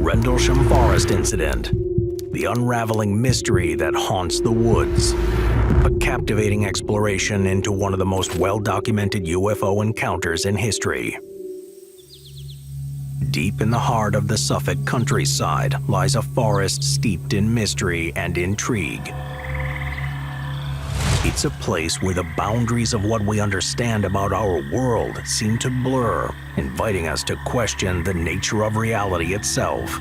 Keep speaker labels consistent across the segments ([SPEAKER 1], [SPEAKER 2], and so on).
[SPEAKER 1] Rendlesham Forest incident, the unraveling mystery that haunts the woods. A captivating exploration into one of the most well-documented UFO encounters in history. Deep in the heart of the Suffolk countryside lies a forest steeped in mystery and intrigue. It's a place where the boundaries of what we understand about our world seem to blur, inviting us to question the nature of reality itself.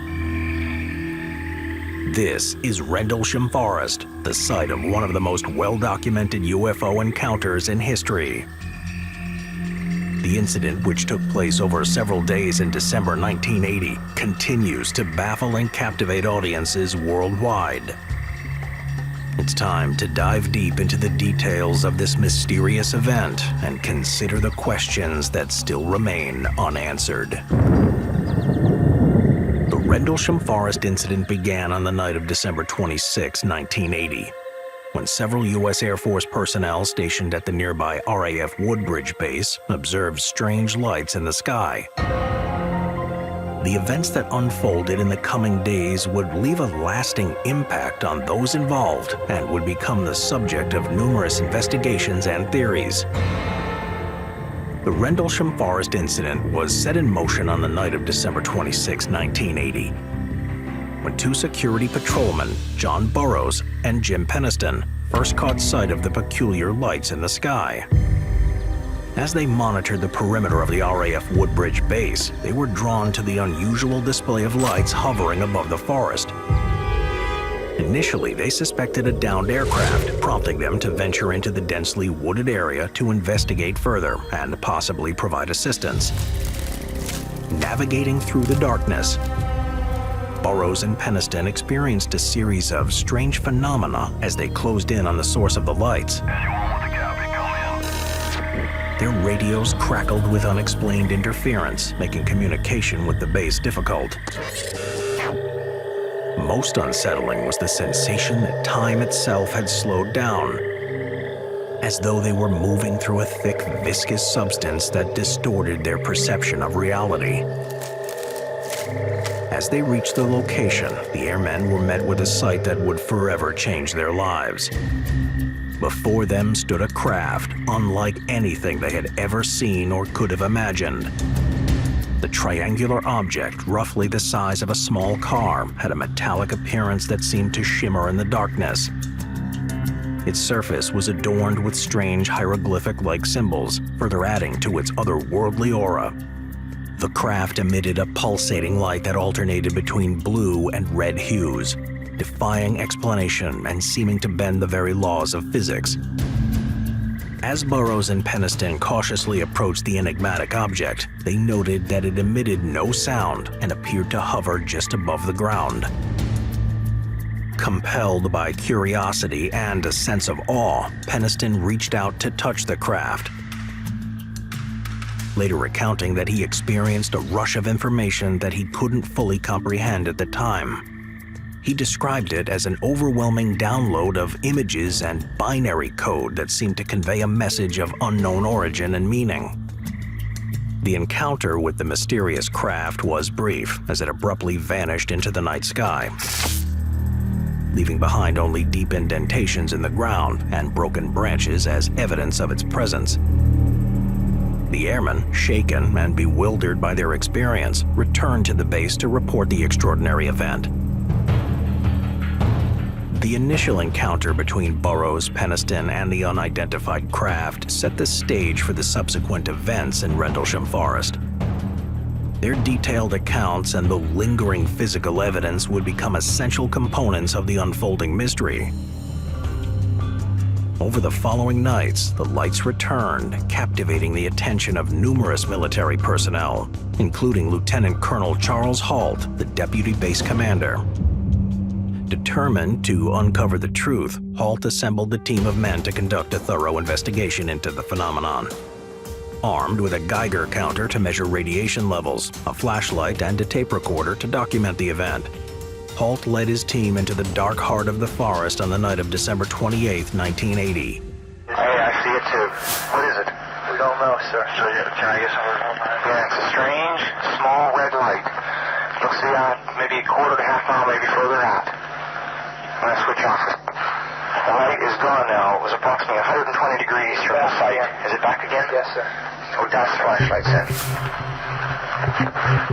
[SPEAKER 1] This is Rendlesham Forest, the site of one of the most well-documented UFO encounters in history. The incident, which took place over several days in December 1980, continues to baffle and captivate audiences worldwide. It's time to dive deep into the details of this mysterious event and consider the questions that still remain unanswered. The Rendlesham Forest incident began on the night of December 26, 1980, when several U.S. Air Force personnel stationed at the nearby RAF Woodbridge base observed strange lights in the sky. The events that unfolded in the coming days would leave a lasting impact on those involved and would become the subject of numerous investigations and theories. The Rendlesham Forest incident was set in motion on the night of December 26, 1980, when two security patrolmen, John Burroughs and Jim Peniston, first caught sight of the peculiar lights in the sky. As they monitored the perimeter of the RAF Woodbridge base, they were drawn to the unusual display of lights hovering above the forest. Initially, they suspected a downed aircraft, prompting them to venture into the densely wooded area to investigate further and possibly provide assistance. Navigating through the darkness, Burroughs and Peniston experienced a series of strange phenomena as they closed in on the source of the lights. Their radios crackled with unexplained interference, making communication with the base difficult. Most unsettling was the sensation that time itself had slowed down, as though they were moving through a thick, viscous substance that distorted their perception of reality. As they reached the location, the airmen were met with a sight that would forever change their lives. Before them stood a craft unlike anything they had ever seen or could have imagined. The triangular object, roughly the size of a small car, had a metallic appearance that seemed to shimmer in the darkness. Its surface was adorned with strange hieroglyphic-like symbols, further adding to its otherworldly aura. The craft emitted a pulsating light that alternated between blue and red hues, defying explanation and seeming to bend the very laws of physics. As Burroughs and Peniston cautiously approached the enigmatic object, they noted that it emitted no sound and appeared to hover just above the ground. Compelled by curiosity and a sense of awe, Peniston reached out to touch the craft, later recounting that he experienced a rush of information that he couldn't fully comprehend at the time. He described it as an overwhelming download of images and binary code that seemed to convey a message of unknown origin and meaning. The encounter with the mysterious craft was brief, as it abruptly vanished into the night sky, leaving behind only deep indentations in the ground and broken branches as evidence of its presence. The airmen, shaken and bewildered by their experience, returned to the base to report the extraordinary event. The initial encounter between Burroughs, Peniston, and the unidentified craft set the stage for the subsequent events in Rendlesham Forest. Their detailed accounts and the lingering physical evidence would become essential components of the unfolding mystery. Over the following nights, the lights returned, captivating the attention of numerous military personnel, including Lieutenant Colonel Charles Halt, the deputy base commander. Determined to uncover the truth, Halt assembled a team of men to conduct a thorough investigation into the phenomenon. Armed with a Geiger counter to measure radiation levels, a flashlight, and a tape recorder to document the event, Halt led his team into the dark heart of the forest on the night of December 28, 1980.
[SPEAKER 2] Hey, I see it too. What is it? We don't know, sir. Can I get some? Yeah, it's a strange, small red light. Looks beyond maybe a quarter to half mile, maybe further out. I'm going to switch off. The light is gone now. It was approximately 120 degrees from the site. Is it back again? Yes, sir. Oh, gas flashlights in.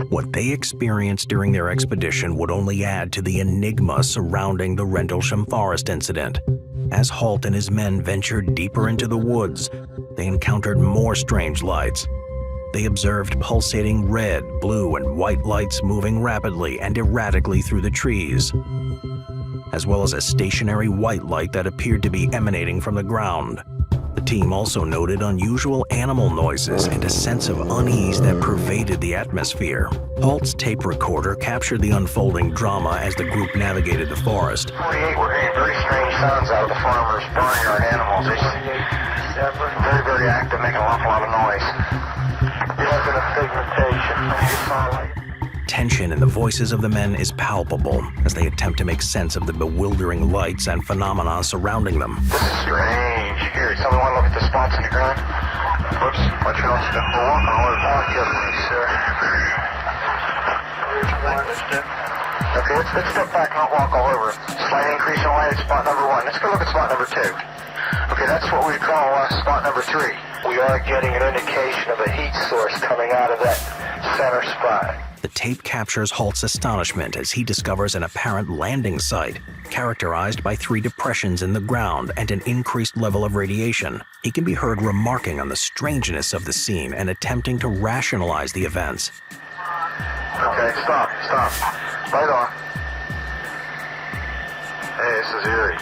[SPEAKER 1] What they experienced during their expedition would only add to the enigma surrounding the Rendlesham Forest incident. As Halt and his men ventured deeper into the woods, they encountered more strange lights. They observed pulsating red, blue, and white lights moving rapidly and erratically through the trees, as well as a stationary white light that appeared to be emanating from the ground. The team also noted unusual animal noises and a sense of unease that pervaded the atmosphere. Halt's tape recorder captured the unfolding drama as the group navigated the forest.
[SPEAKER 2] 48, we're hearing very strange sounds out of the farmers' barnyard animals. It's very, very active, making an awful lot of noise.
[SPEAKER 1] Tension in the voices of the men is palpable as they attempt to make sense of the bewildering lights and phenomena surrounding them.
[SPEAKER 2] This is strange. Here, somebody want to look at the spots in the ground? Whoops, watch your own stuff. We'll walk on over. Walk here, please, sir. Okay, let's step back and not walk all over. Slight increase in light at spot number 1. Let's go look at spot number 2. Okay, that's what we call spot number 3. We are getting an indication of a heat source coming out of that center spot.
[SPEAKER 1] The tape captures Halt's astonishment as he discovers an apparent landing site, characterized by 3 depressions in the ground and an increased level of radiation. He can be heard remarking on the strangeness of the scene and attempting to rationalize the events.
[SPEAKER 2] Okay, stop. Right on. Hey, this is eerie.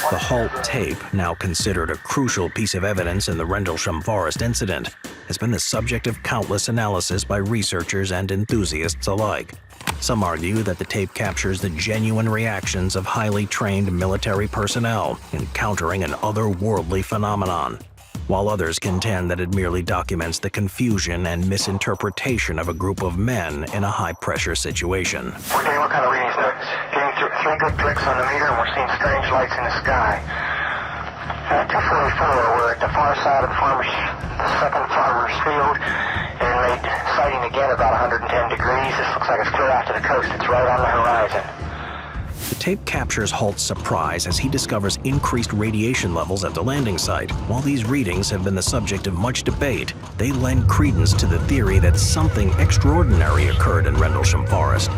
[SPEAKER 1] The Halt tape, now considered a crucial piece of evidence in the Rendlesham Forest incident, has been the subject of countless analysis by researchers and enthusiasts alike. Some argue that the tape captures the genuine reactions of highly trained military personnel encountering an otherworldly phenomenon, while others contend that it merely documents the confusion and misinterpretation of a group of men in a high-pressure situation.
[SPEAKER 2] We're getting what kind of readings there? Getting 3 good clicks on the meter, and we're seeing strange lights in the sky. 244, we're at the far side of the second farmer's field, and made sighting again about 110 degrees. This looks like it's clear out to the coast. It's right on the horizon.
[SPEAKER 1] The tape captures Halt's surprise as he discovers increased radiation levels at the landing site. While these readings have been the subject of much debate, they lend credence to the theory that something extraordinary occurred in Rendlesham Forest.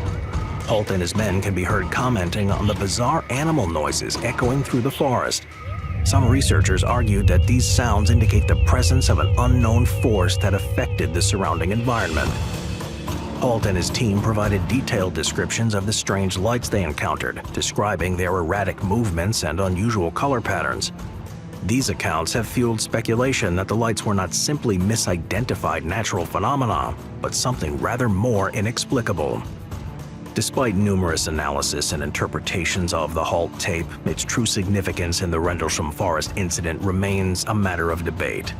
[SPEAKER 1] Halt and his men can be heard commenting on the bizarre animal noises echoing through the forest. Some researchers argued that these sounds indicate the presence of an unknown force that affected the surrounding environment. Halt and his team provided detailed descriptions of the strange lights they encountered, describing their erratic movements and unusual color patterns. These accounts have fueled speculation that the lights were not simply misidentified natural phenomena, but something rather more inexplicable. Despite numerous analysis and interpretations of the Halt tape, its true significance in the Rendlesham Forest incident remains a matter of debate.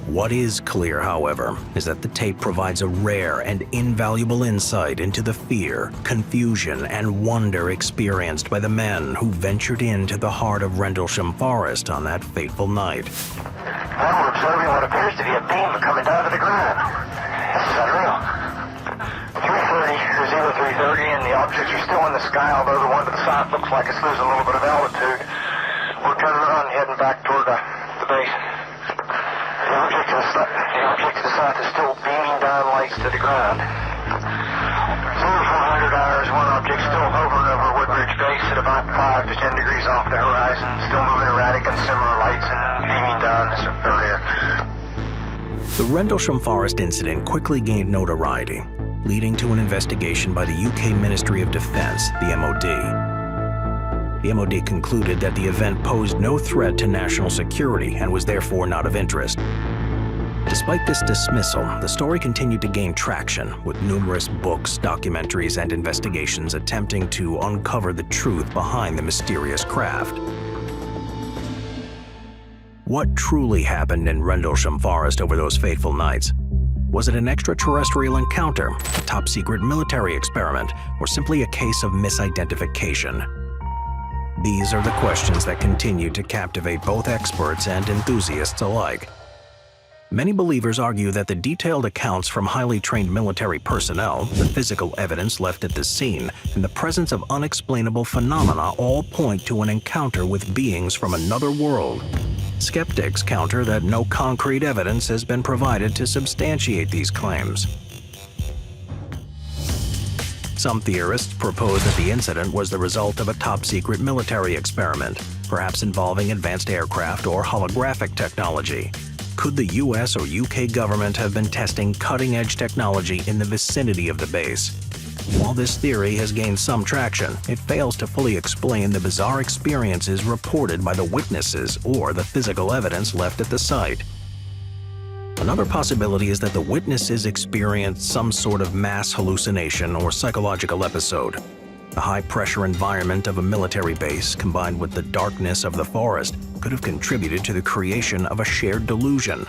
[SPEAKER 1] What is clear, however, is that the tape provides a rare and invaluable insight into the fear, confusion, and wonder experienced by the men who ventured into the heart of Rendlesham Forest on that fateful night.
[SPEAKER 2] Now we're observing what appears to be a beam coming down to the ground. This is unreal. 330, and the objects are still in the sky, although the one to the side looks like it's losing a little bit of altitude. We're turning around and heading back toward the base. The object to the south is still beaming down lights to the ground. 400 hours, one object still hovering over Woodbridge Base at about 5 to 10 degrees off the horizon, still moving erratic and similar lights and beaming down this area.
[SPEAKER 1] The Rendlesham Forest incident quickly gained notoriety, leading to an investigation by the UK Ministry of Defence, the MOD. The MOD concluded that the event posed no threat to national security and was therefore not of interest. Despite this dismissal, the story continued to gain traction, with numerous books, documentaries, and investigations attempting to uncover the truth behind the mysterious craft. What truly happened in Rendlesham Forest over those fateful nights? Was it an extraterrestrial encounter, a top-secret military experiment, or simply a case of misidentification? These are the questions that continue to captivate both experts and enthusiasts alike. Many believers argue that the detailed accounts from highly trained military personnel, the physical evidence left at the scene, and the presence of unexplainable phenomena all point to an encounter with beings from another world. Skeptics counter that no concrete evidence has been provided to substantiate these claims. Some theorists propose that the incident was the result of a top-secret military experiment, perhaps involving advanced aircraft or holographic technology. Could the US or UK government have been testing cutting-edge technology in the vicinity of the base? While this theory has gained some traction, it fails to fully explain the bizarre experiences reported by the witnesses or the physical evidence left at the site. Another possibility is that the witnesses experienced some sort of mass hallucination or psychological episode. The high-pressure environment of a military base, combined with the darkness of the forest, could have contributed to the creation of a shared delusion.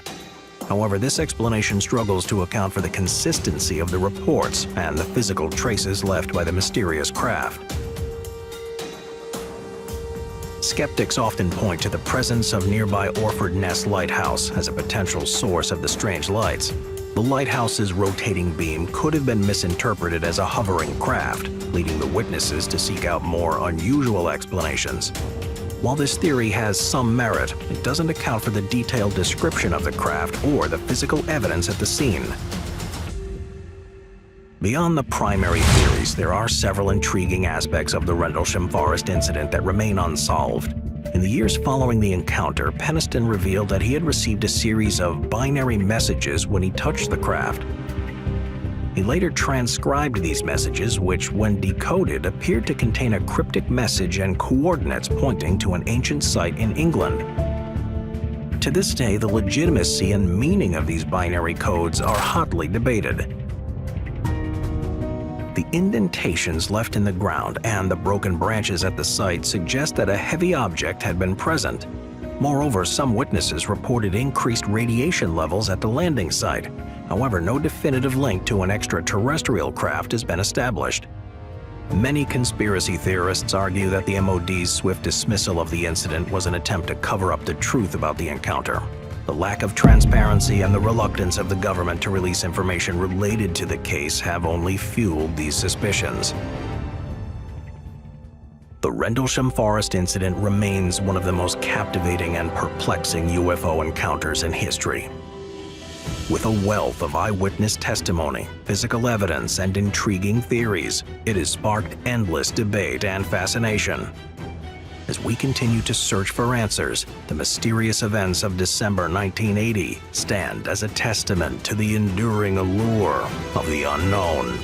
[SPEAKER 1] However, this explanation struggles to account for the consistency of the reports and the physical traces left by the mysterious craft. Skeptics often point to the presence of nearby Orford Ness Lighthouse as a potential source of the strange lights. The lighthouse's rotating beam could have been misinterpreted as a hovering craft, leading the witnesses to seek out more unusual explanations. While this theory has some merit, it doesn't account for the detailed description of the craft or the physical evidence at the scene. Beyond the primary theories, there are several intriguing aspects of the Rendlesham Forest incident that remain unsolved. In the years following the encounter, Penniston revealed that he had received a series of binary messages when he touched the craft. He later transcribed these messages, which, when decoded, appeared to contain a cryptic message and coordinates pointing to an ancient site in England. To this day, the legitimacy and meaning of these binary codes are hotly debated. The indentations left in the ground and the broken branches at the site suggest that a heavy object had been present. Moreover, some witnesses reported increased radiation levels at the landing site. However, no definitive link to an extraterrestrial craft has been established. Many conspiracy theorists argue that the MOD's swift dismissal of the incident was an attempt to cover up the truth about the encounter. The lack of transparency and the reluctance of the government to release information related to the case have only fueled these suspicions. The Rendlesham Forest incident remains one of the most captivating and perplexing UFO encounters in history. With a wealth of eyewitness testimony, physical evidence, and intriguing theories, it has sparked endless debate and fascination. As we continue to search for answers, the mysterious events of December 1980 stand as a testament to the enduring allure of the unknown.